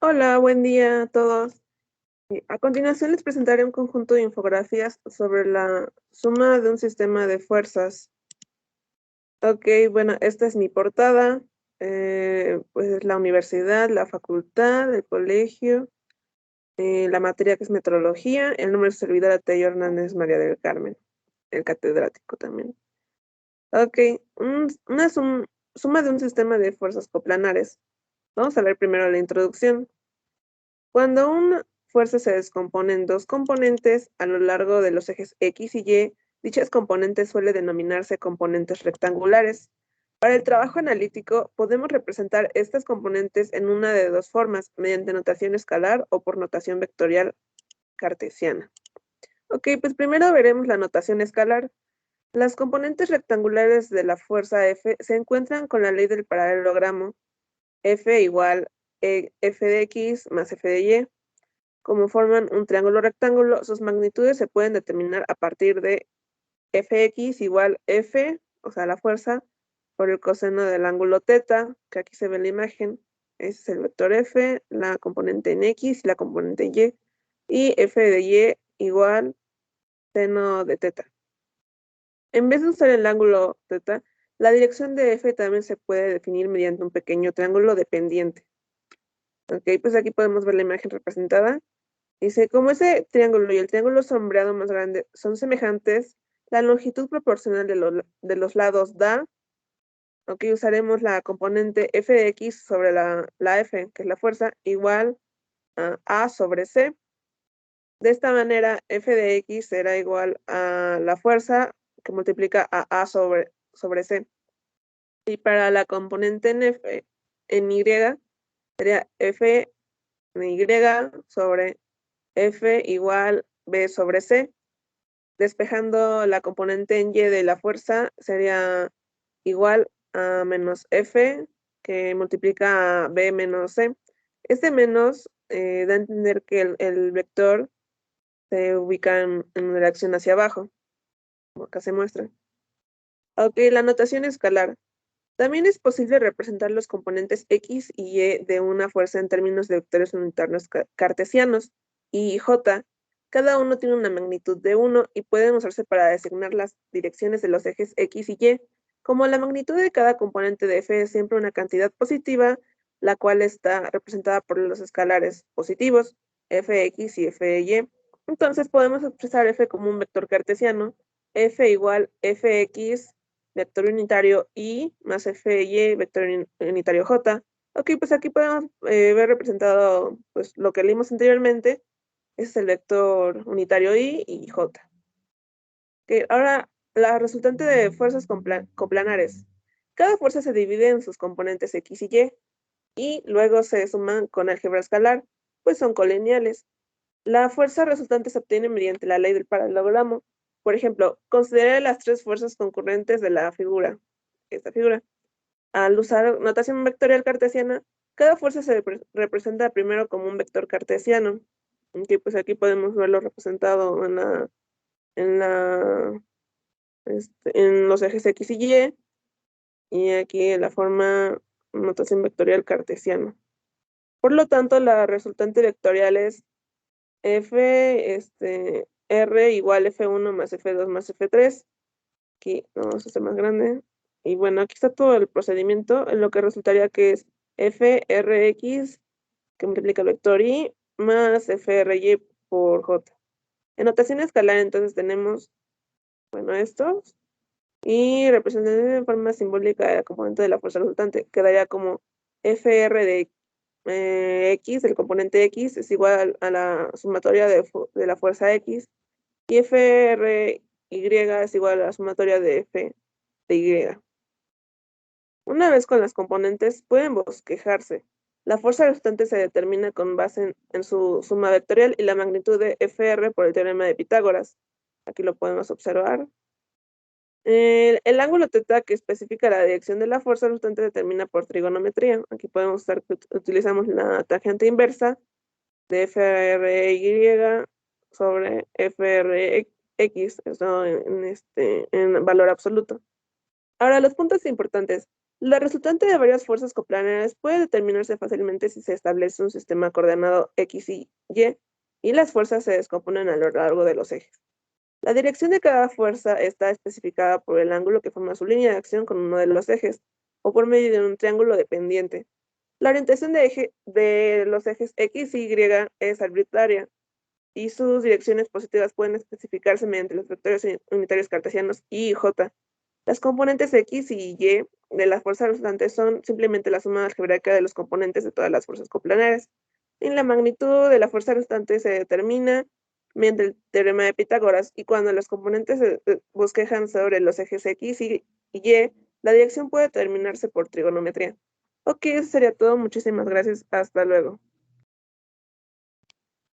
Hola, buen día a todos. A continuación les presentaré un conjunto de infografías sobre la suma de un sistema de fuerzas. Ok, bueno, esta es mi portada. Pues es la universidad, la facultad, el colegio, la materia que es metrología, el nombre de su servidora Tello Hernández María del Carmen, el catedrático también. Ok, suma de un sistema de fuerzas coplanares. Vamos a ver primero la introducción. Cuando una fuerza se descompone en dos componentes a lo largo de los ejes X y Y, dichas componentes suelen denominarse componentes rectangulares. Para el trabajo analítico, podemos representar estas componentes en una de dos formas, mediante notación escalar o por notación vectorial cartesiana. Ok, pues primero veremos la notación escalar. Las componentes rectangulares de la fuerza F se encuentran con la ley del paralelogramo F igual F de X más F de Y. Como forman un triángulo rectángulo, sus magnitudes se pueden determinar a partir de Fx igual F, o sea, la fuerza, por el coseno del ángulo θ, que aquí se ve en la imagen. Ese es el vector F, la componente en X y la componente en Y. Y F de Y igual seno de θ. En vez de usar el ángulo θ, la dirección de F también se puede definir mediante un pequeño triángulo dependiente. Ok, pues aquí podemos ver la imagen representada. Dice, como ese triángulo y el triángulo sombreado más grande son semejantes, la longitud proporcional de los lados da, ok, usaremos la componente f de x sobre la f, que es la fuerza, igual a sobre c. De esta manera, f de x será igual a la fuerza que multiplica a sobre c. Y para la componente en y, sería f en y sobre f igual b sobre c. Despejando la componente en y de la fuerza sería igual a menos f, que multiplica a b menos c. Este menos da a entender que el vector se ubica en dirección hacia abajo, como acá se muestra. Ok, la notación escalar. También es posible representar los componentes x y y de una fuerza en términos de vectores unitarios cartesianos, y j. Cada uno tiene una magnitud de 1 y pueden usarse para designar las direcciones de los ejes x y y. Como la magnitud de cada componente de f es siempre una cantidad positiva, la cual está representada por los escalares positivos, fx y fy. Entonces podemos expresar f como un vector cartesiano, f igual fx vector unitario y más fy vector unitario j. Ok, pues aquí podemos ver representado pues lo que leímos anteriormente. Ese es el vector unitario y j. Okay, ahora, la resultante de fuerzas coplanares. Cada fuerza se divide en sus componentes x y luego se suman con álgebra escalar, pues son colineales. La fuerza resultante se obtiene mediante la ley del paralelogramo. Por ejemplo, considere las tres fuerzas concurrentes de la figura, esta figura. Al usar notación vectorial cartesiana, cada fuerza se representa primero como un vector cartesiano. Que pues aquí podemos verlo representado en en los ejes X y aquí en la forma notación vectorial cartesiana. Por lo tanto, la resultante vectorial es R igual F1 más F2 más F3. Aquí vamos a hacer más grande. Y bueno, aquí está todo el procedimiento, en lo que resultaría que es FRX, que multiplica el vector Y, más FRY por J. En notación escalar, entonces tenemos, bueno, estos, y representación en forma simbólica de la componente de la fuerza resultante, quedaría como FR de X, el componente X, es igual a la sumatoria de la fuerza X, y FRY es igual a la sumatoria de F de Y. Una vez con las componentes, pueden bosquejarse. La fuerza resultante se determina con base en su suma vectorial y la magnitud de Fr por el teorema de Pitágoras. Aquí lo podemos observar. El ángulo θ que especifica la dirección de la fuerza resultante se determina por trigonometría. Aquí podemos usar que utilizamos la tangente inversa de FRY sobre FRX, eso en valor absoluto. Ahora, los puntos importantes. La resultante de varias fuerzas coplaneras puede determinarse fácilmente si se establece un sistema coordenado X y las fuerzas se descomponen a lo largo de los ejes. La dirección de cada fuerza está especificada por el ángulo que forma su línea de acción con uno de los ejes, o por medio de un triángulo dependiente. La orientación de los ejes X y Y es arbitraria, y sus direcciones positivas pueden especificarse mediante los vectores unitarios cartesianos I y J. Las componentes X y Y de la fuerza resultante son simplemente la suma algebraica de los componentes de todas las fuerzas coplanares. En la magnitud de la fuerza resultante se determina mediante el teorema de Pitágoras, y cuando los componentes se bosquejan sobre los ejes X y Y, la dirección puede determinarse por trigonometría. Ok, eso sería todo. Muchísimas gracias. Hasta luego.